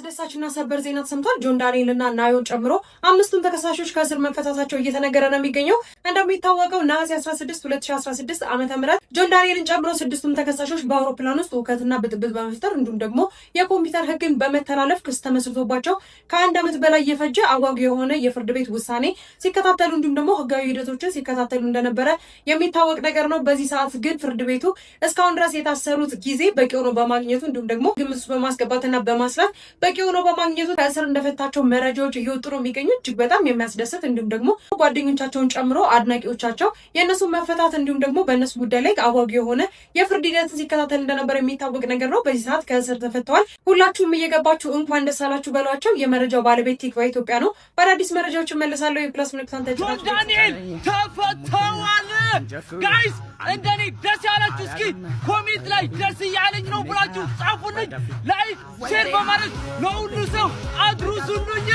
አስደሳችና ሰበር ዜና ተሰምቷል። ጆን ዳንኤል እና ናዮን ጨምሮ አምስቱን ተከሳሾች ከእስር መፈታታቸው እየተነገረ ነው የሚገኘው። እንደሚታወቀው ነሐሴ 16 2016 ዓመተ ምህረት ጆን ዳንኤልን ጨምሮ ስድስቱም ተከሳሾች በአውሮፕላን ውስጥ ሁከትና ብጥብጥ በመፍጠር እንዲሁም ደግሞ የኮምፒውተር ሕግን በመተላለፍ ክስ ተመስርቶባቸው ከአንድ ዓመት በላይ የፈጀ አጓጊ የሆነ የፍርድ ቤት ውሳኔ ሲከታተሉ እንዲሁም ደግሞ ሕጋዊ ሂደቶችን ሲከታተሉ እንደነበረ የሚታወቅ ነገር ነው። በዚህ ሰዓት ግን ፍርድ ቤቱ እስካሁን ድረስ የታሰሩት ጊዜ በቂ ሆኖ በማግኘቱ እንዲሁም ደግሞ ግምት ውስጥ በማስገባትና በማስላት በቂ ሆኖ በማግኘቱ ከእስር እንደፈታቸው መረጃዎች እየወጡ ነው የሚገኙት። እጅግ በጣም የሚያስደስት እንዲሁም ደግሞ ጓደኞቻቸውን ጨምሮ አድናቂዎቻቸው የእነሱ መፈታት እንዲሁም ደግሞ በእነሱ ጉዳይ ላይ አጓጊ የሆነ የፍርድ ሂደት ሲከታተል እንደነበር የሚታወቅ ነገር ነው። በዚህ ሰዓት ከእስር ተፈተዋል። ሁላችሁም እየገባችሁ እንኳን ደስ አላችሁ በሏቸው። የመረጃው ባለቤት ቲክቫህ ኢትዮጵያ ነው። በአዳዲስ መረጃዎች እመለሳለሁ። የፕላስ ምልክታን ተጭናችሁ ዳንኤል ተፈተዋል። ጋይስ እንደኔ ደስ ያላችሁ እስኪ ኮሜንት ላይ ደስ እያለኝ ነው ብላችሁ ጻፉልኝ። ላይክ ሼር በማድረግ ለሁሉ ሰው አድርሱልኝ።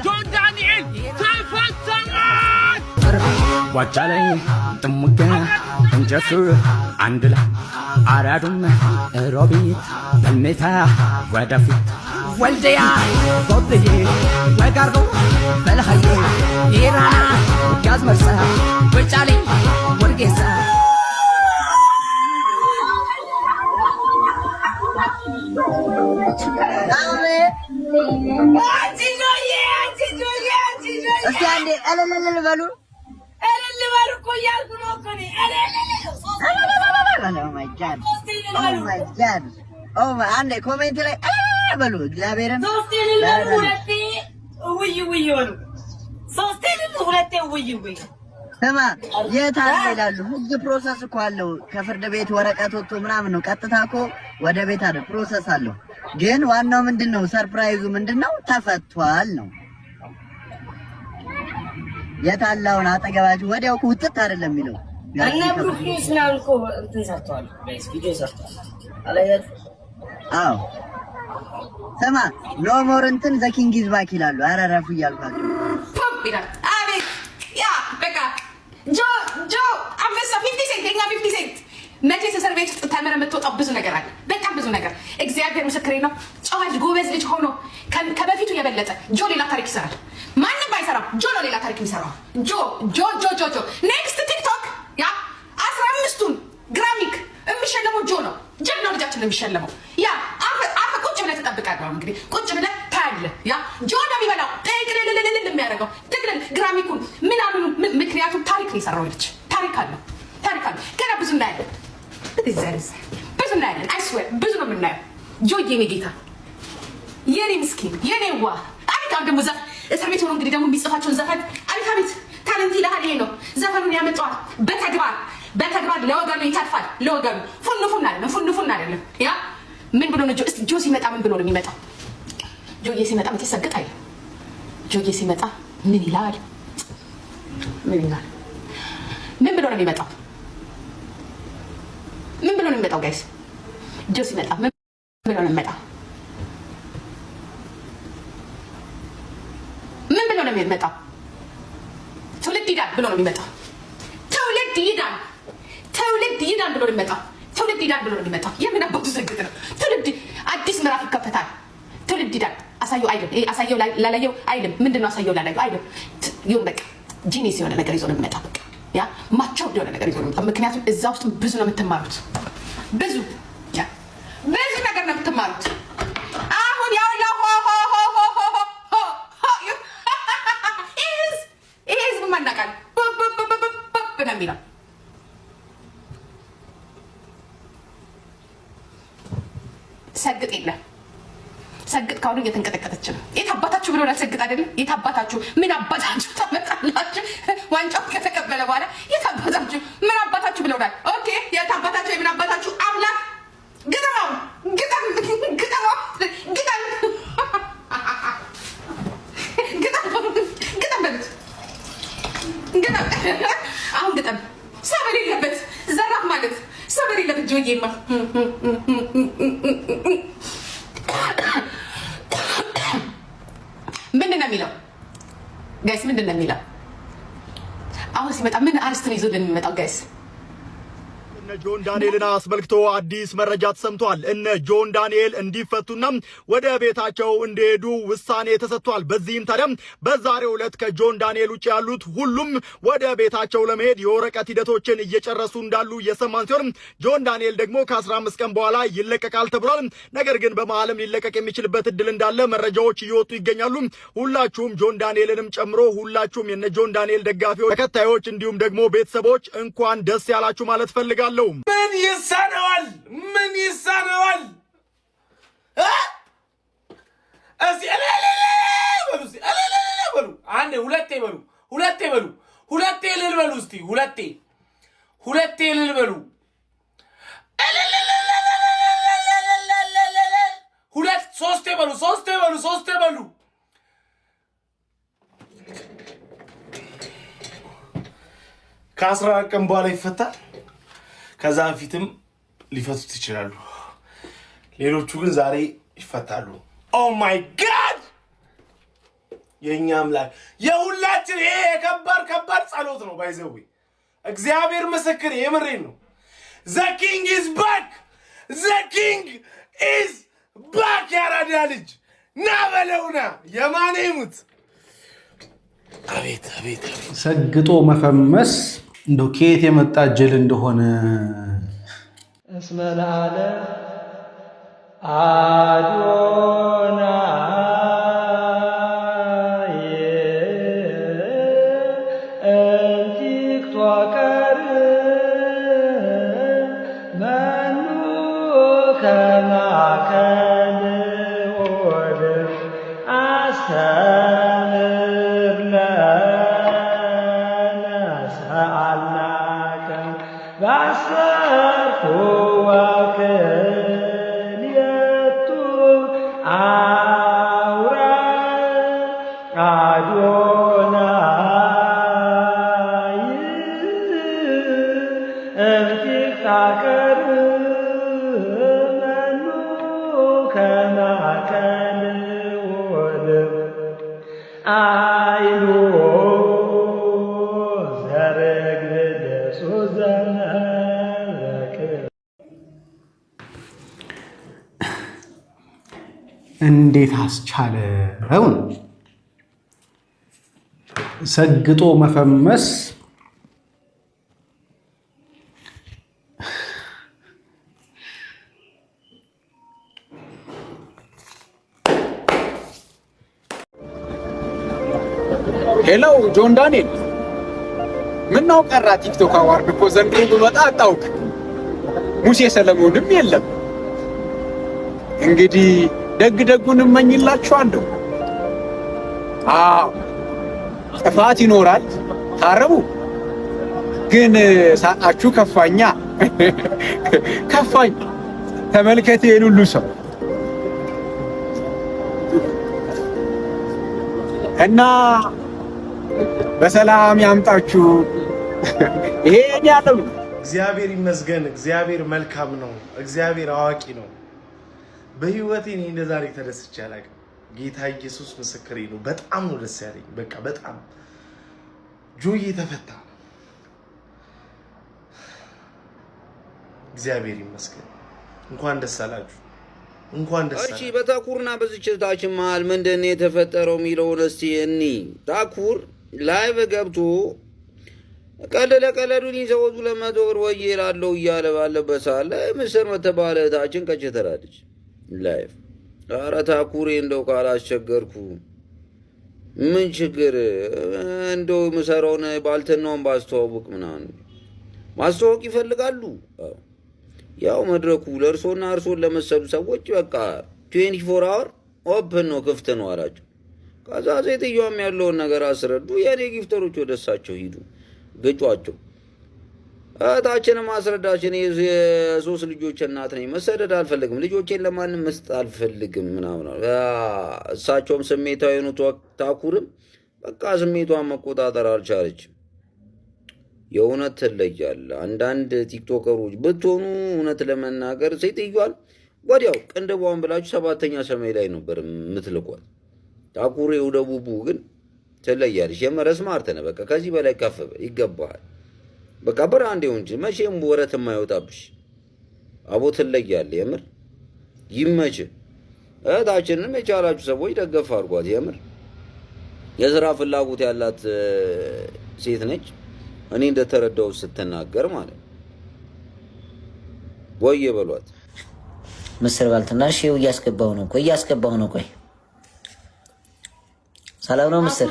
ጆን ዳንኤል ተፈተዋል። ዋጫ ላይ ጥሙጋ እንጨቱ አንድ ላይ አራዱም ሮቢት በሜታ ወደፊት ወልደያ ቦብዬ ወጋርጎ በልሃዬ ኢራና ጋዝ መርሳ ወጫሌ ወርጌሳ እስኪ አንዴ እልል በሉ እኮ እያልኩ ነው እኮ እኔ አንዴ ኮሜንት ላይ በሉ እግዚአብሔርን ስማ የት አለ ይላሉ። ህግ ፕሮሰስ እኮ አለው። ከፍርድ ቤት ወረቀት ወጥቶ ምናምን ነው። ቀጥታ እኮ ወደ ቤት አይደል፣ ፕሮሰስ አለው። ግን ዋናው ምንድነው? ሰርፕራይዙ ምንድነው? ተፈቷል ነው። የታላውን አጠገባችሁ ወዲያው እኮ ውጥት አይደለም የሚለው እና ብሩክስ ነው እኮ እንትን ሰርተዋል። ጋይስ ቪዲዮ ሰርተዋል። አላያችሁ? አዎ ስማ ኖ ሞር እንትን ዘ ኪንግ ኢዝ ባክ ይላሉ። ኧረ ረፉ እያልኳቸው አቤት ያ በቃ ጆ አንበሳ 50 ሴንት የኛ 50 ሴንት መቼስ እስር ቤት ውስጥ ተምረህ የምትወጣው ብዙ ነገር አለ። በጣም ብዙ ነገር። እግዚአብሔር ምስክሬ ነው። ጨዋ ልጅ ጎበዝ ልጅ ሆኖ ከበፊቱ የበለጠ ጆ ሌላ ታሪክ ይሰራል። ማንም አይሰራም። ጆ ነው ሌላ ታሪክ የሚሰራው። ጆ ኔክስት ቲክቶክ ያ 15ቱን ግራሚክ የሚሸለመው ጆ ነው። ጀግናው ልጃችን ነው የሚሸለመው። ያ አፈ ቁጭ ብለህ ትጠብቃለህ። እንግዲህ ቁጭ ብለህ ታያለህ። ያ ጆ ነው የሚበላው ጥቅልልልል የሚያደርገው ጥቅልል ግራሚኩን ምናምኑ። ምክንያቱም ታሪክ ነው የሰራው ልጅ። ታሪክ አለው። ገና ብዙ እናያለን። ብዙ እናያለን። አይስዌር ብዙ ነው የምናየው። ጆ የኔ ጌታ፣ የኔ ምስኪን፣ የኔ ዋ አቤት። አሁን ደግሞ እስር ቤት ሆኖ እንግዲህ ደግሞ የሚጽፋቸውን ዘፈን አቤት ታለንት ይልሃል። ይሄ ነው ዘፈኑን ያመጣዋል። በተግባር ለወገኑ ይተርፋል። ለወገኑ ፉን አይደለም። ያ ምን ብሎ ነው ጆ ሲመጣ ምን ብሎ ነው የሚመጣው? ጆዬ ሲመጣ መቼ ሰግጥ አይደል? ጆዬ ሲመጣ ምን ይላል? ምን ብሎ ነው የሚመጣው? ምን ብሎ ነው የሚመጣው? ጋይስ ጆ ሲመጣ ምን ብሎ ነው የሚመጣው? ምን ብሎ ነው የሚመጣው? ትውልድ ይዳን ብሎ ነው የሚመጣው። ትውልድ ይዳን ብሎ ነው የሚመጣው። ትውልድ ይዳን ብሎ ነው የሚመጣው። የምን አባቱ ዘግጥ ነው? ትውልድ አዲስ ምዕራፍ ይከፈታል። ትውልድ ይዳን አሳየው አይደለም። ይሄ አሳየው ላላየው አይደለም። ምንድነው አሳየው ላላየው አይደለም። ይሁን በቃ ጂኒስ የሆነ ነገር ይዞ ነው የሚመጣው። በቃ ያ ማቻው የሆነ ነገር ይዞ ነው የሚመጣው። ምክንያቱም እዛ ውስጥ ብዙ ነው የምትማሩት። ብዙ ነገር ነው የምትማሩት። አሁን ያው ይሄ ህዝብ ማናቃል ነው የሚለው። ሰግጥ የለም። ሰግጥ ካሁኑ እየተንቀጠቀጠች ነው። የት አባታችሁ ብሎናል። ሰግጥ አይደለም። የት አባታችሁ ምን አባታችሁ ታመጣላችሁ? ዋንጫው ከተቀበለ በኋላ የት አባታችሁ ምን አባታችሁ ብሎናል። ኦኬ የት አባታችሁ የምን አባታችሁ አምላክ ግጠመው አሁን ግጠም። ሰበር የለበት ዘራፍ ማለት ሰበር የለበት። ጆዬማ ምንድን ነው የሚለው? ጋይስ ምንድን ነው የሚለው? አሁን ሲመጣ ምን አርስትን ይዞ እንደሚመጣው ጋይስ እነ ጆን ዳንኤልን አስመልክቶ አዲስ መረጃ ተሰምቷል። እነ ጆን ዳንኤል እንዲፈቱና ወደ ቤታቸው እንዲሄዱ ውሳኔ ተሰጥቷል። በዚህም ታዲያ በዛሬው ዕለት ከጆን ዳንኤል ውጭ ያሉት ሁሉም ወደ ቤታቸው ለመሄድ የወረቀት ሂደቶችን እየጨረሱ እንዳሉ የሰማን ሲሆን ጆን ዳንኤል ደግሞ ከ15 ቀን በኋላ ይለቀቃል ተብሏል። ነገር ግን በመሃልም ሊለቀቅ የሚችልበት እድል እንዳለ መረጃዎች እየወጡ ይገኛሉ። ሁላችሁም ጆን ዳንኤልንም ጨምሮ ሁላችሁም የነ ጆን ዳንኤል ደጋፊዎች፣ ተከታዮች እንዲሁም ደግሞ ቤተሰቦች እንኳን ደስ ያላችሁ ማለት ፈልጋለሁ። ምን ይሳነዋል? ምን ይሳነዋል? እስቲ በሉ አንዴ፣ ሁለቴ በሉ፣ ሁለቴ በሉ፣ ሁለቴ እልል በሉ። እስቲ ሁለቴ እልል በሉ። ሶስቴ በሉ፣ ሶስቴ በሉ። ከ14 ቀን በኋላ ይፈታል። ከዛ በፊትም ሊፈቱት ይችላሉ። ሌሎቹ ግን ዛሬ ይፈታሉ። ኦ ማይ ጋድ! የኛ አምላክ የሁላችን ይሄ ከባድ ጸሎት ነው። ባይዘው እግዚአብሔር ምስክር የምሬን ነው። ዘ ኪንግ ኢዝ ባክ! ዘ ኪንግ ኢዝ ባክ! ያራዳ ልጅ ና በለውና የማኔ ሙት። አቤት ሰግጦ መፈመስ እንደው ከየት የመጣ ጅል እንደሆነ እስመላለ አዶናይ ቲክቶከር መኑ ከማከል ወደ አስተምር ለነ ሰአልናከ ባሰርኩ ወክልየቱ አውራ አዶናይ እምቲክታከር መኑ ከማከል ወደ አይሎ ዘረግደ ሱዘነክ እንዴት አስቻለው? ሰግጦ መፈመስ ሄሎ ጆን ዳንኤል ምን ነው ቀራ? ቲክቶክ አዋርድ እኮ ዘንድሮ ብመጣ አጣውክ። ሙሴ ሰለሞንም የለም። እንግዲህ ደጉን እመኝላችኋለሁ። ጥፋት ይኖራል፣ ታረቡ። ግን ሳቃችሁ ከፋኛ ከፋኝ። ተመልከት ይሄን ሁሉ ሰው እና በሰላም ያምጣችሁ። ይሄን ያለው እግዚአብሔር ይመስገን። እግዚአብሔር መልካም ነው። እግዚአብሔር አዋቂ ነው። በህይወቴ እኔ እንደዛሬ ተደስቼ አላውቅም። ጌታ ኢየሱስ ምስክሬ ነው። በጣም ነው ደስ ያለኝ። በቃ በጣም ጆዬ ተፈታ። እግዚአብሔር ይመስገን። እንኳን ደስ አላችሁ። እንኳን ደስ አላችሁ። እሺ በታኩርና በዝችታችን መሃል ምንድን ነው የተፈጠረው የሚለውን እስቲ እኒ ታኩር ላይቭ ገብቶ ቀለዱን ይዘውቱ 200 ብር ወይ ይላለው እያለ ባለበት ሰዓት ላይ ምስር መተባለ እህታችን ከች ትላለች ላይቭ። ኧረ ታኩሬ እንደው ካላስቸገርኩ ምን ችግር እንደው ምሰራውን ባልተናውን ባስተዋውቅ ምናምን ማስተዋወቅ ይፈልጋሉ። ያው መድረኩ ለእርሶና እርሶን ለመሰሉ ሰዎች በቃ 24 አወር ኦፕን ነው፣ ክፍት ነው አላቸው። ከዛ ሴትዮዋም ያለውን ነገር አስረዱ። የኔ ጊፍተሮች ወደ እሳቸው ሂዱ፣ ግጯቸው። እህታችንም አስረዳችን። የሶስት ልጆች እናት ነኝ፣ መሰደድ አልፈልግም፣ ልጆቼን ለማንም መስጠት አልፈልግም ምናምን። እሳቸውም ስሜታዊ ነው። ታኩርም በቃ ስሜቷን መቆጣጠር አልቻለችም። የእውነት ትለያለ። አንዳንድ ቲክቶከሮች ብትሆኑ እውነት ለመናገር ሴትዮዋን ወዲያው ቅንድቧን ብላችሁ 7ኛ ሰማይ ላይ ነበር የምትልኳት። ታኩሬው ደቡቡ ግን ትለያለች። የመረ ስማርት ነህ። በቃ ከዚህ በላይ ከፍ ይገባሃል። በቃ ብራንዴው እንጂ መቼም ወረት የማይወጣብሽ አቦ ትለያለህ። የምር ይመች። እህታችንም የቻላችሁ ሰዎች ደገፍ አድርጓት። የምር የስራ ፍላጎት ያላት ሴት ነች። እኔ እንደተረዳው ስትናገር ማለት ወይ በሏት። ምስር ባልትና ሼው እያስገባው ነው። ቆይ ሰላም ነው ምስር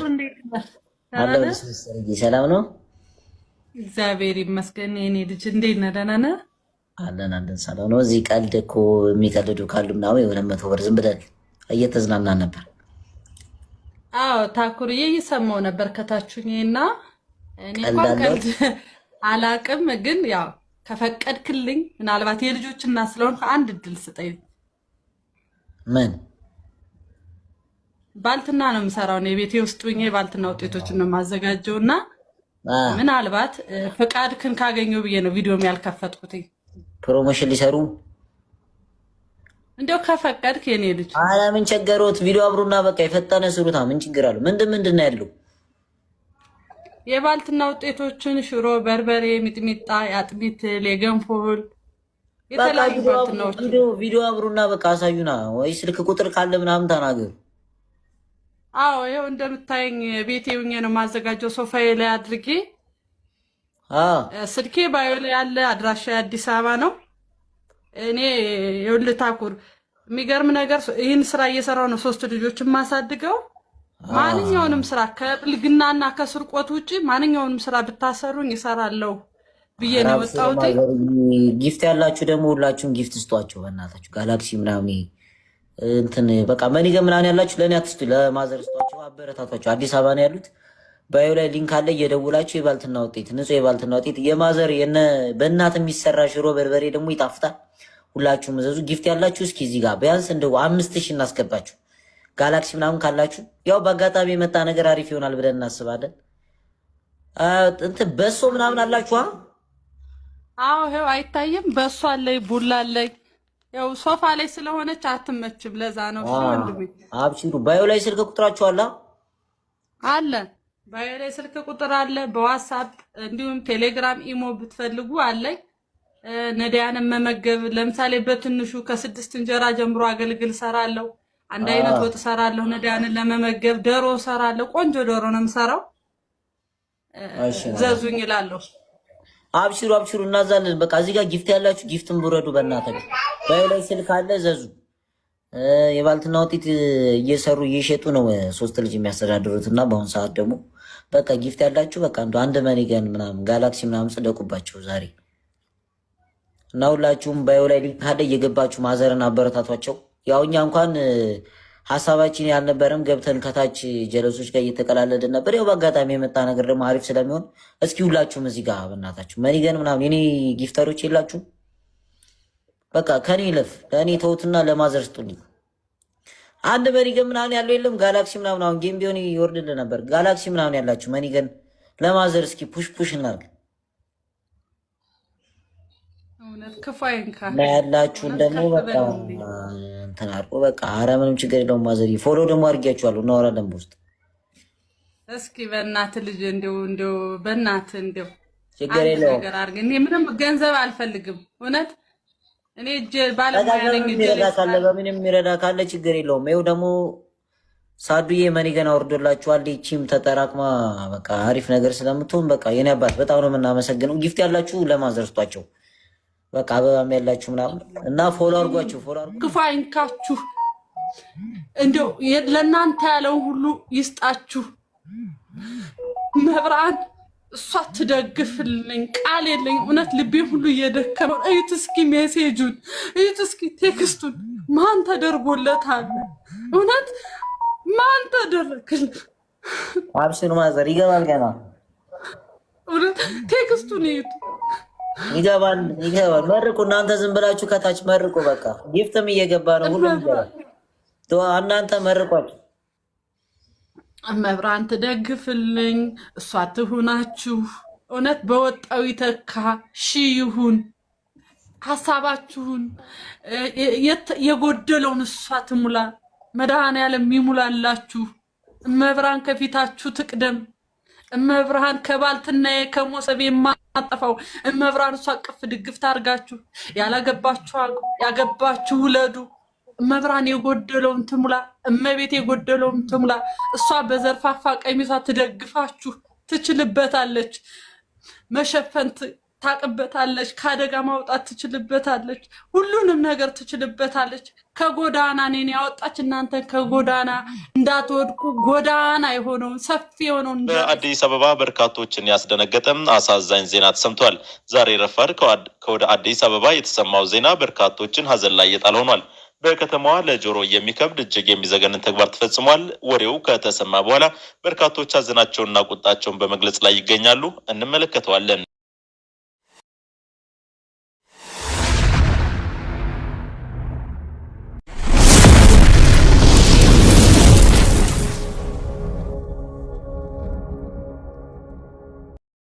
አለው። ሰላም ነው እግዚአብሔር ይመስገን። የኔ ልጅ እንዴት ነህ? ደህና ነህ? አለን ሰላም ነው። እዚህ ቀልድ እኮ የሚቀልዱ ካሉ ምናምን የሆነ 100 ብር ዝም ብለን እየተዝናናን ነበር። አዎ ታኩርዬ እየሰማሁ ነበር ከታችሁኝና እኔ እንኳን ቀልድ አላቅም፣ ግን ያው ከፈቀድክልኝ ምናልባት የልጆች እናት ስለሆንኩ አንድ እድል ስጠኝ። ምን ባልትና ነው የምሰራው ነው የቤቴ ውስጥ ሆኜ ባልትና ውጤቶችን ነው የማዘጋጀውና ምናልባት ፈቃድክን ካገኘው ብዬ ነው ቪዲዮም ያልከፈትኩት። ፕሮሞሽን ሊሰሩ እንደው ከፈቀድክ የኔ ልጅ። አላ ምን ቸገሮት? ቪዲዮ አብሩና በቃ የፈጠነ ስሩታ። ምን ችግር አለው? ምንድን ነው ያለው? የባልትና ውጤቶችን ሽሮ፣ በርበሬ፣ ሚጥሚጣ፣ የአጥሚት፣ የገንፎል የተለያዩ ባልትናዎች ቪዲዮ አብሩና በቃ አሳዩና፣ ወይ ስልክ ቁጥር ካለ ምናምን ተናገሩ። አዎ ይኸው እንደምታየኝ ቤቴ ሆኜ ነው የማዘጋጀው። ሶፋዬ ላይ አድርጌ ስልኬ ባዮ ላይ ያለ አድራሻ አዲስ አበባ ነው። እኔ ይኸውልህ ታኩር የሚገርም ነገር ይህን ስራ እየሰራው ነው 3 ልጆች የማሳድገው። ማንኛውንም ስራ ከብልግናና ከስርቆት ውጪ ማንኛውንም ስራ ብታሰሩኝ እሰራለሁ ብዬ ነው የወጣሁት። ጊፍት ያላችሁ ደግሞ ሁላችሁም ጊፍት ስጧቸው በእናታችሁ። ጋላክሲ ምናምን እንትን በቃ መኒገ ምናምን ያላችሁ ለእኔ አትስጡ፣ ለማዘር ስጧቸው፣ አበረታቷቸው። አዲስ አበባ ነው ያሉት። ባዮ ላይ ሊንክ አለ፣ እየደውላችሁ የባልትና ውጤት ንጹህ የባልትና ውጤት የማዘር በእናት የሚሰራ ሽሮ በርበሬ ደግሞ ይጣፍጣል። ሁላችሁም እዘዙ። ጊፍት ያላችሁ እስኪ እዚህ ጋር ቢያንስ እንደው 5000 እናስገባችሁ። ጋላክሲ ምናምን ካላችሁ ያው በአጋጣሚ የመጣ ነገር አሪፍ ይሆናል ብለን እናስባለን። እንትን በሶ ምናምን አላችሁ? አዎ ይኸው አይታየም። በሶ አለኝ፣ ቡላ አለኝ። ያው ሶፋ ላይ ስለሆነች አትመችም፣ ለዛ ነው። ወንድሜ አብሽሩ። ባዮ ላይ ስልክ ቁጥራችሁ አለ። ባዮ ላይ ስልክ ቁጥር አለ፣ በዋትስአፕ እንዲሁም ቴሌግራም፣ ኢሞ ብትፈልጉ አለኝ። ነዳያንን መመገብ ለምሳሌ በትንሹ ከ6 እንጀራ ጀምሮ አገልግል ሰራለሁ። አንድ አይነት ወጥ ሰራለሁ። ነዳያንን ለመመገብ ዶሮ ሰራለሁ። ቆንጆ ዶሮ ነው የምሰራው። ዘዙኝ እላለሁ። አብሽሩ እናዛለን። በቃ እዚህ ጋር ጊፍት ያላችሁ ጊፍትን ብረዱ በእናታችሁ። ባዮ ላይ ስልክ አለ፣ ዘዙ። የባልትና ውጤት እየሰሩ እየሸጡ ነው 3 ልጅ የሚያስተዳድሩትና በአሁኑ ሰዓት ደግሞ በቃ ጊፍት ያላችሁ በቃ አንድ መኒገን ምናምን ጋላክሲ ምናምን ጽደቁባቸው ዛሬ እና ሁላችሁም ባዮ ላይ ሊንክ አለ፣ እየገባችሁ ማዘርን አበረታቷቸው። ያው እኛ እንኳን ሀሳባችን ያልነበረም ገብተን ከታች ጀለሶች ጋር እየተቀላለድን ነበር። ያው በአጋጣሚ የመጣ ነገር ደግሞ አሪፍ ስለሚሆን እስኪ ሁላችሁም እዚህ ጋር በእናታችሁ መኒገን ምናምን የኔ ጊፍተሮች የላችሁም? በቃ ከኔ ለፍ ለእኔ ተውትና ለማዘር ስጡልኝ። አንድ መኒገን ምናምን ያለው የለም? ጋላክሲ ምናምን አሁን ጌም ቢሆን ይወርድልን ነበር። ጋላክሲ ምናምን ያላችሁ መኒገን ለማዘር እስኪ ፑሽ እናርግ እና ያላችሁን ደግሞ በቃ እንትን አድርጎ በቃ ኧረ ምንም ችግር የለውም። ማዘር ፎሎ ደግሞ አድርጊያችኋለሁ፣ እናወራለን በውስጥ። እስኪ በእናትህ ልጅ እንደው በእናትህ እንደው ችግር የለውም ነገር አድርግ። እኔ ምንም ገንዘብ አልፈልግም እውነት። እኔ እጄ ባለሙያ ነኝ። በምንም የሚረዳ ካለ ችግር የለውም። ይኸው ደግሞ ሳዱዬ መኒገን አወርዶላችኋል። ይቺም ተጠራቅማ በቃ አሪፍ ነገር ስለምትሆን በቃ የኔ አባት በጣም ነው የምናመሰግነው። ጊፍት ያላችሁ ለማዘር ስጧቸው። በቃ አበባም ያላችሁ ምናምን እና ፎሎ አድርጓችሁ ክፉ አይንካችሁ። እንደው ለእናንተ ያለውን ሁሉ ይስጣችሁ። መብራን እሷ ትደግፍልኝ። ቃል የለኝ እውነት፣ ልቤ ሁሉ እየደከመ። እዩት እስኪ ሜሴጁን፣ እዩት እስኪ ቴክስቱን። ማን ተደርጎለታል? እውነት ማን ተደረግል? አብሽር ማዘር ይገባል። ገና እውነት ቴክስቱን እዩት። ይገባል። መርቁ እናንተ ዝም ብላችሁ ከታች መርቁ። በቃ ጊፍትም እየገባ ነው ሁሉም ይገባል። እናንተ መርቋችሁ። መብራን ትደግፍልኝ፣ እሷ ትሁናችሁ። እውነት በወጣው ይተካ፣ ይሁን ሀሳባችሁን። የጎደለውን እሷ ትሙላ፣ መድኃኔዓለም ይሙላላችሁ። መብራን ከፊታችሁ ትቅደም። እመብርሃን ከባልትና ከሞሰብ የማጠፋው እመብርሃን እሷ ቅፍ ድግፍ ታርጋችሁ ያገባችሁ ውለዱ። እመብርሃን የጎደለውን ትሙላ፣ እመቤት የጎደለውን ትሙላ። እሷ በዘርፋፋ ቀሚሷ ትደግፋችሁ፣ ትችልበታለች። መሸፈን ታቅበታለች፣ ከአደጋ ማውጣት ትችልበታለች፣ ሁሉንም ነገር ትችልበታለች። ከጎዳና እኔን ያወጣች እናንተን ከጎዳና እንዳትወድቁ ጎዳና የሆነውን ሰፊ የሆነውን በአዲስ አበባ በርካቶችን ያስደነገጠም አሳዛኝ ዜና ተሰምቷል። ዛሬ ረፋድ ከወደ አዲስ አበባ የተሰማው ዜና በርካቶችን ሀዘን ላይ የጣለ ሆኗል። በከተማዋ ለጆሮ የሚከብድ እጅግ የሚዘገንን ተግባር ተፈጽሟል። ወሬው ከተሰማ በኋላ በርካቶች ሀዘናቸውንና ቁጣቸውን በመግለጽ ላይ ይገኛሉ። እንመለከተዋለን።